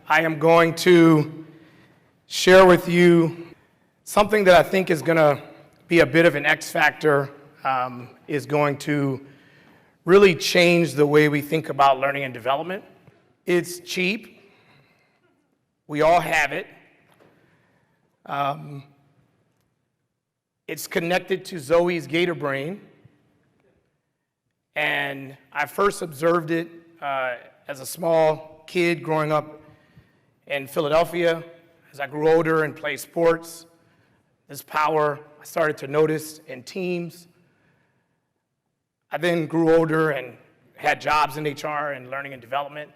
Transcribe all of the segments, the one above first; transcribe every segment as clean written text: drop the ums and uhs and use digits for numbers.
I am going to share with you something that I think is going to be a bit of an X factor, is going to really change the way we think about learning and development. It's cheap. We all have it. It's connected to Zoe's gator brain. And I first observed it as a small kid growing up in Philadelphia. As I grew older and played sports, this power I started to notice in teams. I then grew older and had jobs in HR and learning and development.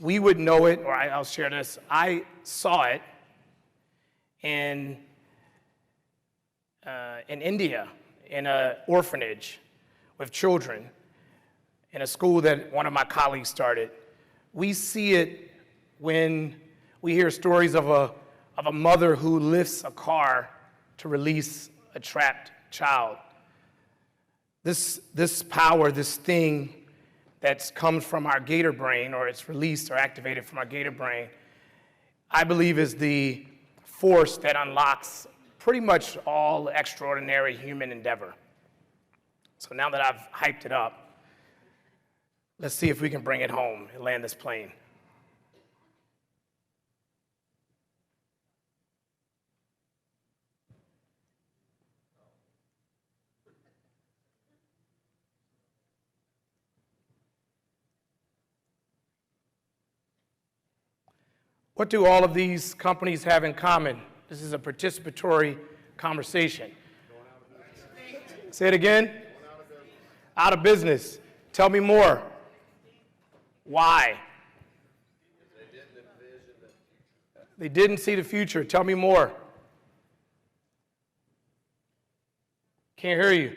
We would know it, or I'll share this. I saw it in India, in an orphanage with children, in a school that one of my colleagues started. We see it when we hear stories of a mother who lifts a car to release a trapped child. This power, this thing that comes from our gator brain, or it's released or activated from our gator brain, I believe is the force that unlocks pretty much all extraordinary human endeavor. So now that I've hyped it up, let's see if we can bring it home and land this plane. What do all of these companies have in common? This is a participatory conversation. Say it again. Out of business. Tell me more. Why? They didn't see the future. Tell me more. Can't hear you.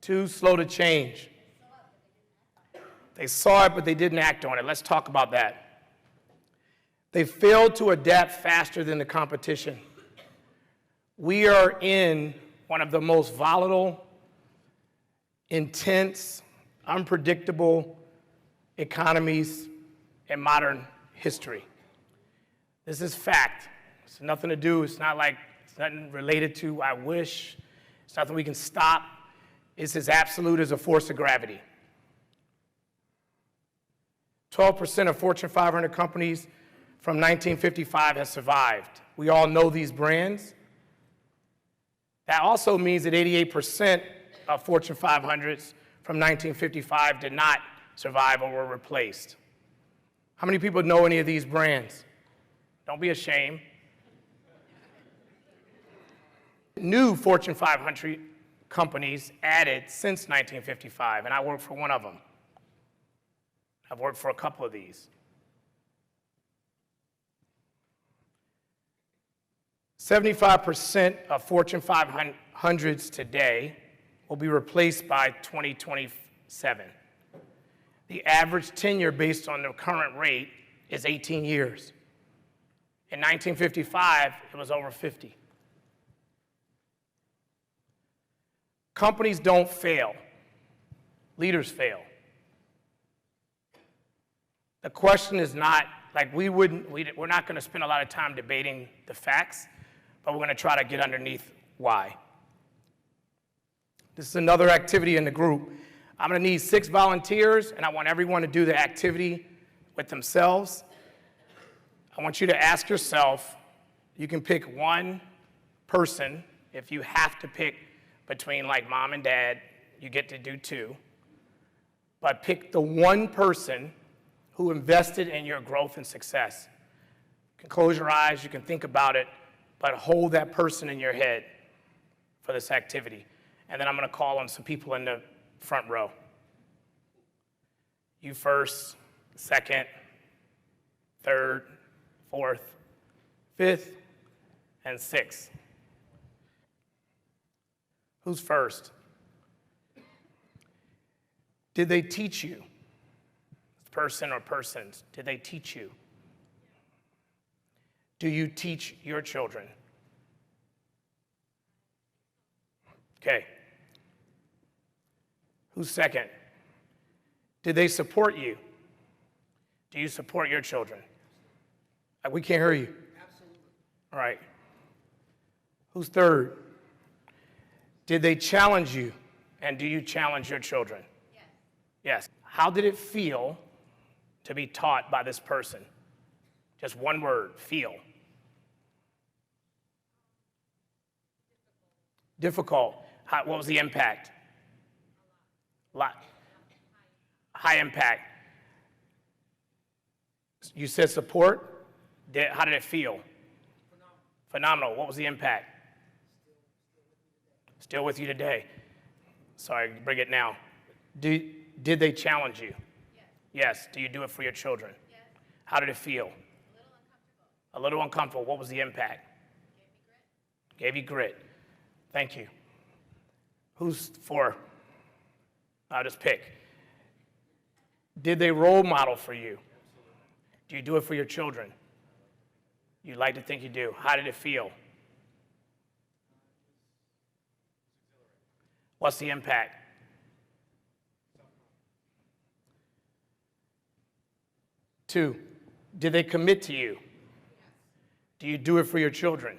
Too slow to change. They saw it, but they didn't act on it. Let's talk about that. They failed to adapt faster than the competition. We are in one of the most volatile, intense, unpredictable economies in modern history. This is fact. It's nothing to do, it's nothing related to I wish. It's nothing we can stop. It's as absolute as a force of gravity. 12% of Fortune 500 companies from 1955 has survived. We all know these brands. That also means that 88% of Fortune 500s from 1955 did not survive or were replaced. How many people know any of these brands? Don't be ashamed. New Fortune 500 companies added since 1955, and I work for one of them. I've worked for a couple of these. 75% of Fortune 500s today will be replaced by 2027. The average tenure based on the current rate is 18 years. In 1955, it was over 50. Companies don't fail. Leaders fail. The question is not, we're not going to spend a lot of time debating the facts, but we're going to try to get underneath why. This is another activity in the group. I'm going to need 6 volunteers, and I want everyone to do the activity with themselves. I want you to ask yourself, you can pick one person. If you have to pick between mom and dad, you get to do 2. But pick the one person who invested in your growth and success. You can close your eyes, you can think about it, but hold that person in your head for this activity. And then I'm going to call on some people in the front row. You first, second, third, fourth, fifth, and sixth. Who's first? Did they teach you? Person or persons, did they teach you? Do you teach your children? Okay. Who's second? Did they support you? Do you support your children? We can't hear you. Absolutely. All right. Who's third? Did they challenge you? And do you challenge your children? Yes. Yes. How did it feel to be taught by this person? Just one word, feel. Difficult. What was the impact? A lot. High impact. You said support. How did it feel? Phenomenal. What was the impact? Still with you today. Sorry, bring it now. Did they challenge you? Yes. Yes. Do you do it for your children? Yes. How did it feel? A little uncomfortable. A little uncomfortable. What was the impact? Gave me grit. Gave you grit. Thank you. Who's for? I'll just pick. Did they role model for you? Do you do it for your children? You like to think you do. How did it feel? What's the impact? Two, did they commit to you? Do you do it for your children?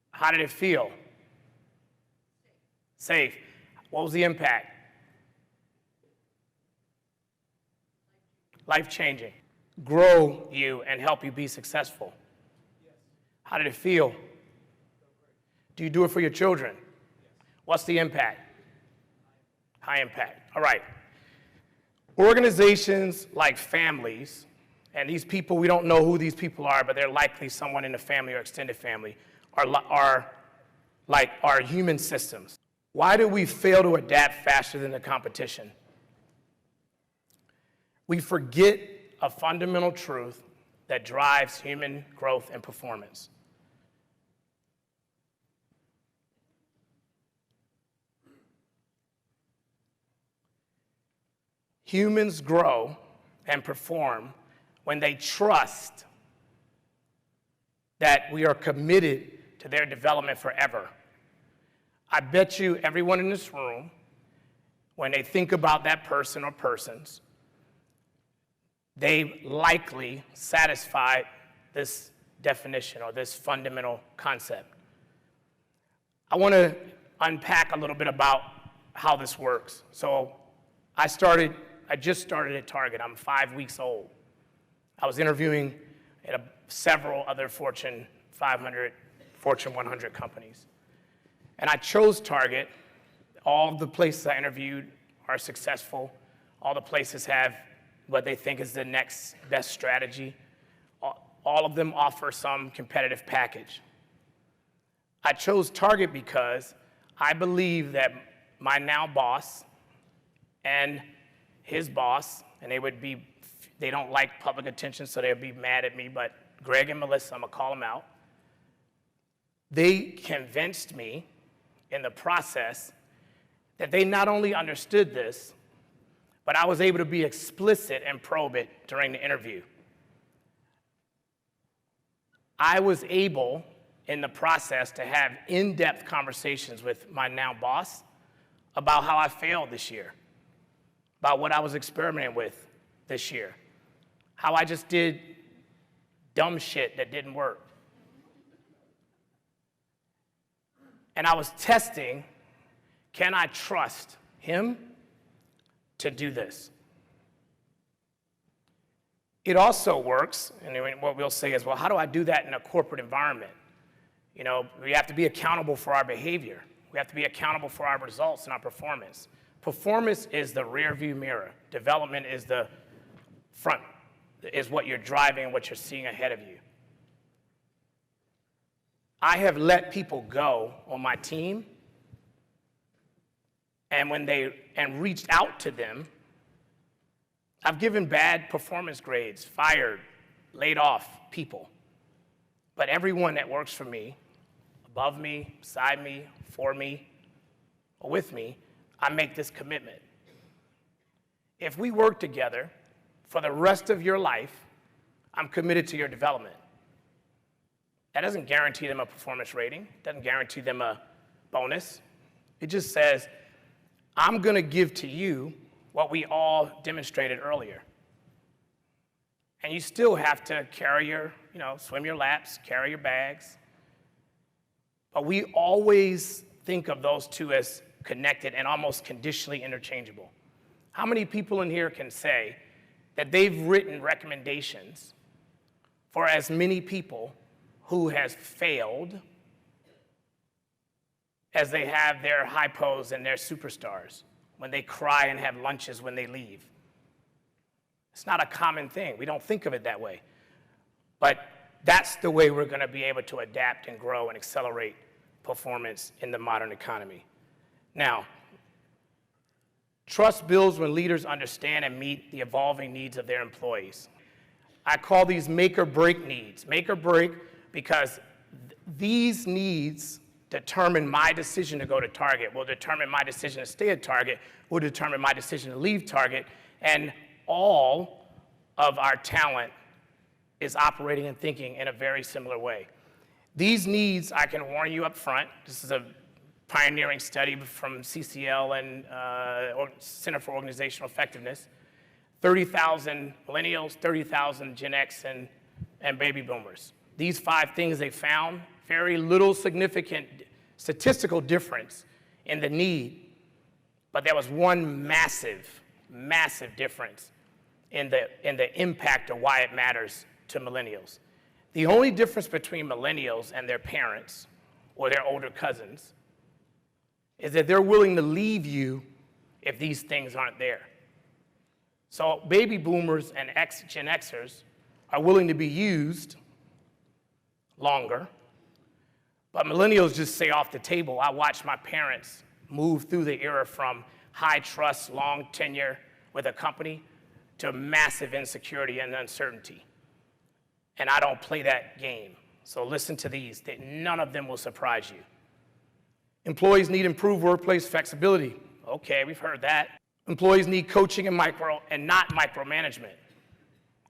How did it feel? Safe. What was the impact? Life-changing. Grow you and help you be successful. How did it feel? Do you do it for your children? What's the impact? High impact. All right. Organizations like families, and these people, we don't know who these people are, but they're likely someone in the family or extended family, are like our human systems. Why do we fail to adapt faster than the competition? We forget a fundamental truth that drives human growth and performance. Humans grow and perform when they trust that we are committed to their development forever. I bet you everyone in this room, when they think about that person or persons, they likely satisfy this definition or this fundamental concept. I want to unpack a little bit about how this works. So I just started at Target. I'm 5 weeks old. I was interviewing at several other Fortune 500, Fortune 100 companies. And I chose Target. All the places I interviewed are successful. All the places have what they think is the next best strategy. All of them offer some competitive package. I chose Target because I believe that my now boss and his boss, and they don't like public attention, so they'll be mad at me, but Greg and Melissa, I'm gonna call them out. They convinced me in the process that they not only understood this, but I was able to be explicit and probe it during the interview. I was able, in the process, to have in-depth conversations with my now boss about how I failed this year, about what I was experimenting with this year, how I just did dumb shit that didn't work. And I was testing, can I trust him to do this? It also works, and what we'll say is, well, how do I do that in a corporate environment? You know, we have to be accountable for our behavior. We have to be accountable for our results and our performance. Performance is the rear view mirror. Development is the front, is what you're driving and what you're seeing ahead of you. I have let people go on my team, and reached out to them. I've given bad performance grades, fired, laid off people. But everyone that works for me, above me, beside me, for me, or with me, I make this commitment. If we work together for the rest of your life, I'm committed to your development. That doesn't guarantee them a performance rating, doesn't guarantee them a bonus. It just says, I'm gonna give to you what we all demonstrated earlier. And you still have to carry your, swim your laps, carry your bags. But we always think of those two as connected and almost conditionally interchangeable. How many people in here can say that they've written recommendations for as many people who has failed as they have their hypos and their superstars when they cry and have lunches when they leave? It's not a common thing. We don't think of it that way. But that's the way we're going to be able to adapt and grow and accelerate performance in the modern economy. Now, trust builds when leaders understand and meet the evolving needs of their employees. I call these make or break needs. Make or break because these needs determine my decision to go to Target, will determine my decision to stay at Target, will determine my decision to leave Target, and all of our talent is operating and thinking in a very similar way. These needs, I can warn you up front, this is a pioneering study from CCL and Center for Organizational Effectiveness, 30,000 millennials, 30,000 Gen X and baby boomers. These 5 things they found, very little significant statistical difference in the need, but there was one massive, massive difference in the impact of why it matters to millennials. The only difference between millennials and their parents or their older cousins is that they're willing to leave you if these things aren't there. So baby boomers and Gen Xers are willing to be used longer, but millennials just say off the table. I watched my parents move through the era from high trust, long tenure with a company to massive insecurity and uncertainty. And I don't play that game. So listen to these. None of them will surprise you. Employees need improved workplace flexibility. Okay, we've heard that. Employees need coaching and not micromanagement.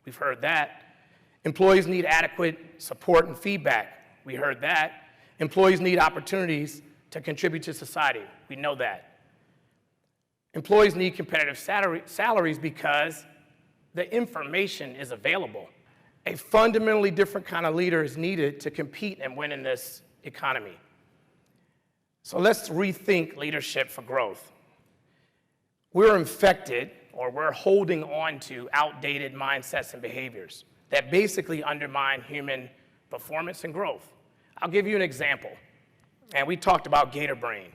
We've heard that. Employees need adequate support and feedback. We heard that. Employees need opportunities to contribute to society. We know that. Employees need competitive salaries because the information is available. A fundamentally different kind of leader is needed to compete and win in this economy. So let's rethink leadership for growth. We're infected, or we're holding on to outdated mindsets and behaviors that basically undermine human performance and growth. I'll give you an example. And we talked about gator brain,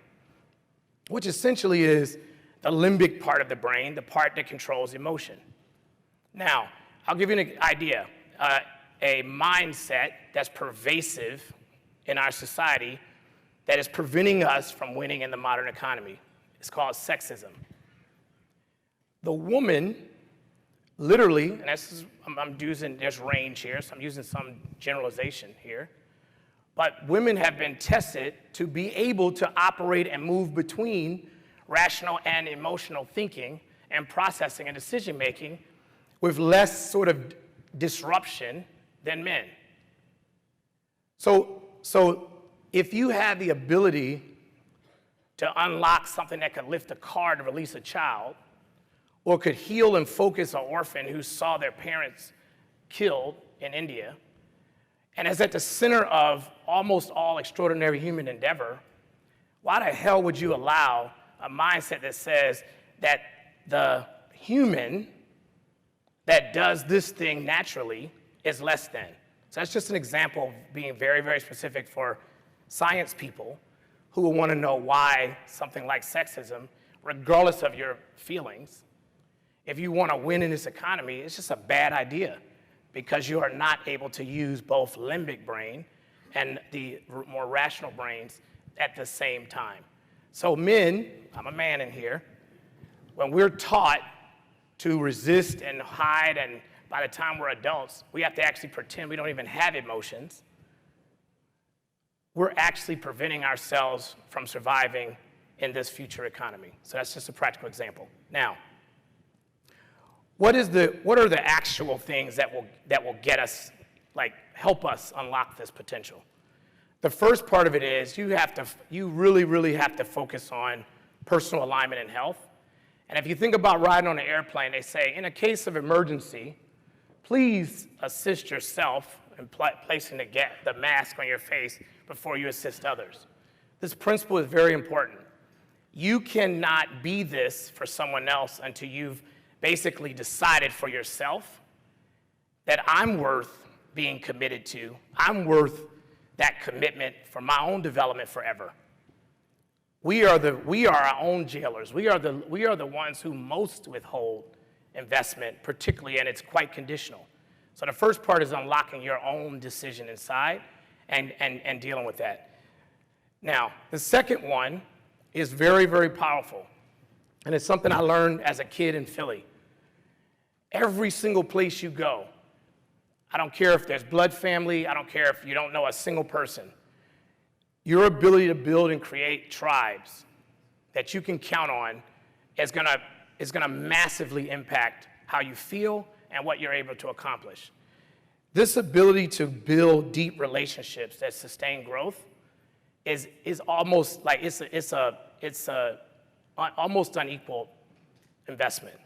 which essentially is the limbic part of the brain, the part that controls emotion. Now, I'll give you an idea. A mindset that's pervasive in our society that is preventing us from winning in the modern economy. It's called sexism. The woman, literally, and I'm using, there's range here, so I'm using some generalization here, but women have been tested to be able to operate and move between rational and emotional thinking and processing and decision-making with less sort of disruption than men. So if you have the ability to unlock something that could lift a car to release a child, or could heal and focus an orphan who saw their parents killed in India, and is at the center of almost all extraordinary human endeavor, why the hell would you allow a mindset that says that the human that does this thing naturally is less than? So that's just an example of being very, very specific for science people who will want to know why something like sexism, regardless of your feelings, if you want to win in this economy, it's just a bad idea because you are not able to use both limbic brain and the more rational brains at the same time. So men, I'm a man in here, when we're taught to resist and hide, and by the time we're adults, we have to actually pretend we don't even have emotions, we're actually preventing ourselves from surviving in this future economy. So that's just a practical example. Now, what are the actual things that will get us, help us unlock this potential? The first part of it is you really, really have to focus on personal alignment and health. And if you think about riding on an airplane, they say, in a case of emergency, please assist yourself in placing the mask on your face before you assist others. This principle is very important. You cannot be this for someone else until you've basically decided for yourself that I'm worth being committed to. I'm worth that commitment for my own development forever. We are our own jailers. We are the ones who most withhold investment, particularly, and it's quite conditional. So the first part is unlocking your own decision inside and dealing with that. Now, the second one is very, very powerful, and it's something I learned as a kid in Philly. Every single place you go, I don't care if there's blood family, I don't care if you don't know a single person, your ability to build and create tribes that you can count on is gonna massively impact how you feel and what you're able to accomplish. This ability to build deep relationships that sustain growth is almost like it's a almost unequal investment.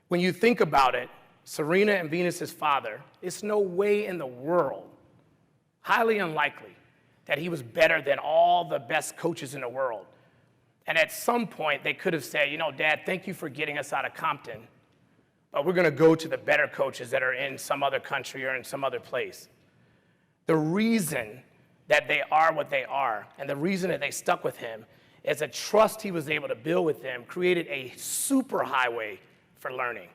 When you think about it, Serena and Venus's father, it's no way in the world, highly unlikely, that he was better than all the best coaches in the world. And at some point, they could have said, you know, Dad, thank you for getting us out of Compton, but we're gonna go to the better coaches that are in some other country or in some other place. The reason that they are what they are, and the reason that they stuck with him, is a trust he was able to build with them created a super highway for learning.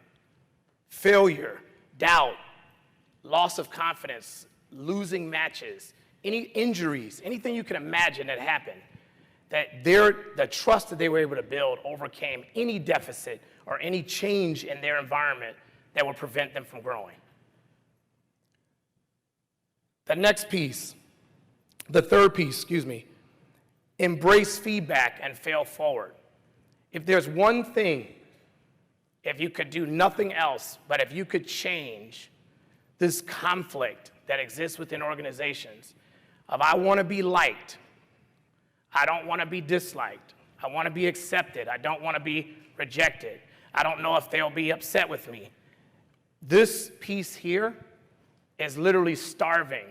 Failure, doubt, loss of confidence, losing matches, any injuries, anything you can imagine that happened, that the trust that they were able to build overcame any deficit or any change in their environment that would prevent them from growing. The next piece, the third piece, embrace feedback and fail forward. If there's one thing, if you could do nothing else, but if you could change this conflict that exists within organizations of I want to be liked, I don't want to be disliked, I want to be accepted, I don't want to be rejected, I don't know if they'll be upset with me. This piece here is literally starving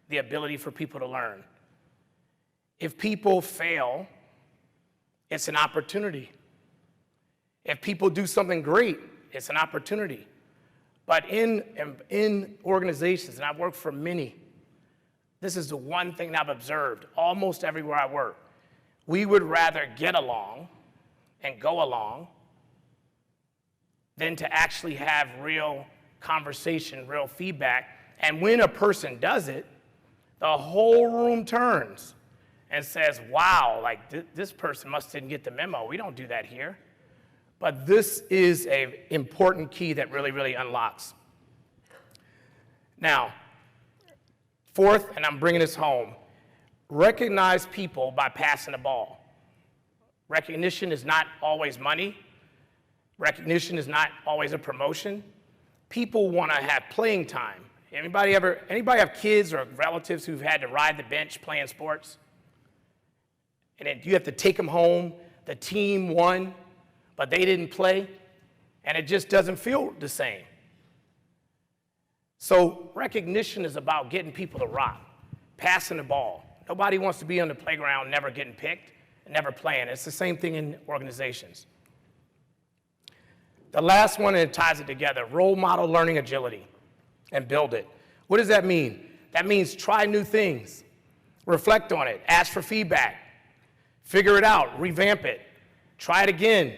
the ability for people to learn. If people fail, it's an opportunity. If people do something great, it's an opportunity. But in organizations, and I've worked for many, this is the one thing that I've observed almost everywhere I work. We would rather get along and go along than to actually have real conversation, real feedback. And when a person does it, the whole room turns and says, wow, like this person must didn't get the memo. We don't do that here. But this is an important key that really, really unlocks. Now, fourth, and I'm bringing this home, recognize people by passing the ball. Recognition is not always money. Recognition is not always a promotion. People want to have playing time. Anybody have kids or relatives who've had to ride the bench playing sports? And then you have to take them home. The team won, but they didn't play, and it just doesn't feel the same. So recognition is about getting people to rock, passing the ball. Nobody wants to be on the playground never getting picked and never playing. It's the same thing in organizations. The last one, and it ties it together, role model learning agility and build it. What does that mean? That means try new things, reflect on it, ask for feedback, figure it out, revamp it, try it again.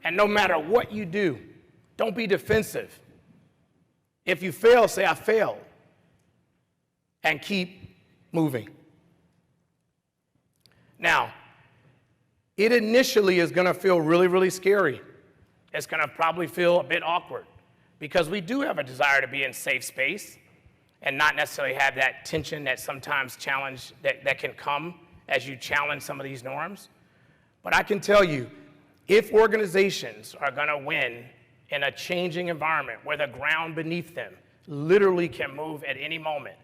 And no matter what you do, don't be defensive. If you fail, say, I failed, and keep moving. Now, it initially is going to feel really, really scary. It's going to probably feel a bit awkward because we do have a desire to be in safe space and not necessarily have that tension that sometimes that can come as you challenge some of these norms. But I can tell you, if organizations are going to win in a changing environment where the ground beneath them literally can move at any moment,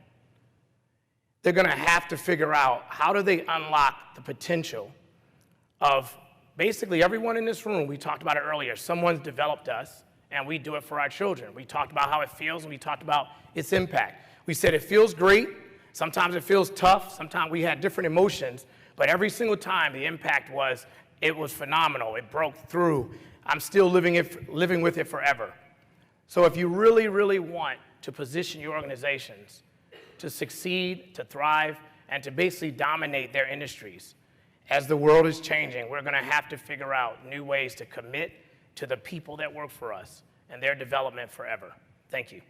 they're going to have to figure out how do they unlock the potential of basically everyone in this room. We talked about it earlier. Someone's developed us and we do it for our children. We talked about how it feels, and we talked about its impact. We said it feels great, sometimes it feels tough, sometimes we had different emotions, but every single time the impact was, it was phenomenal, it broke through. I'm still living with it forever. So if you really, really want to position your organizations to succeed, to thrive, and to basically dominate their industries, as the world is changing, we're gonna have to figure out new ways to commit to the people that work for us and their development forever. Thank you.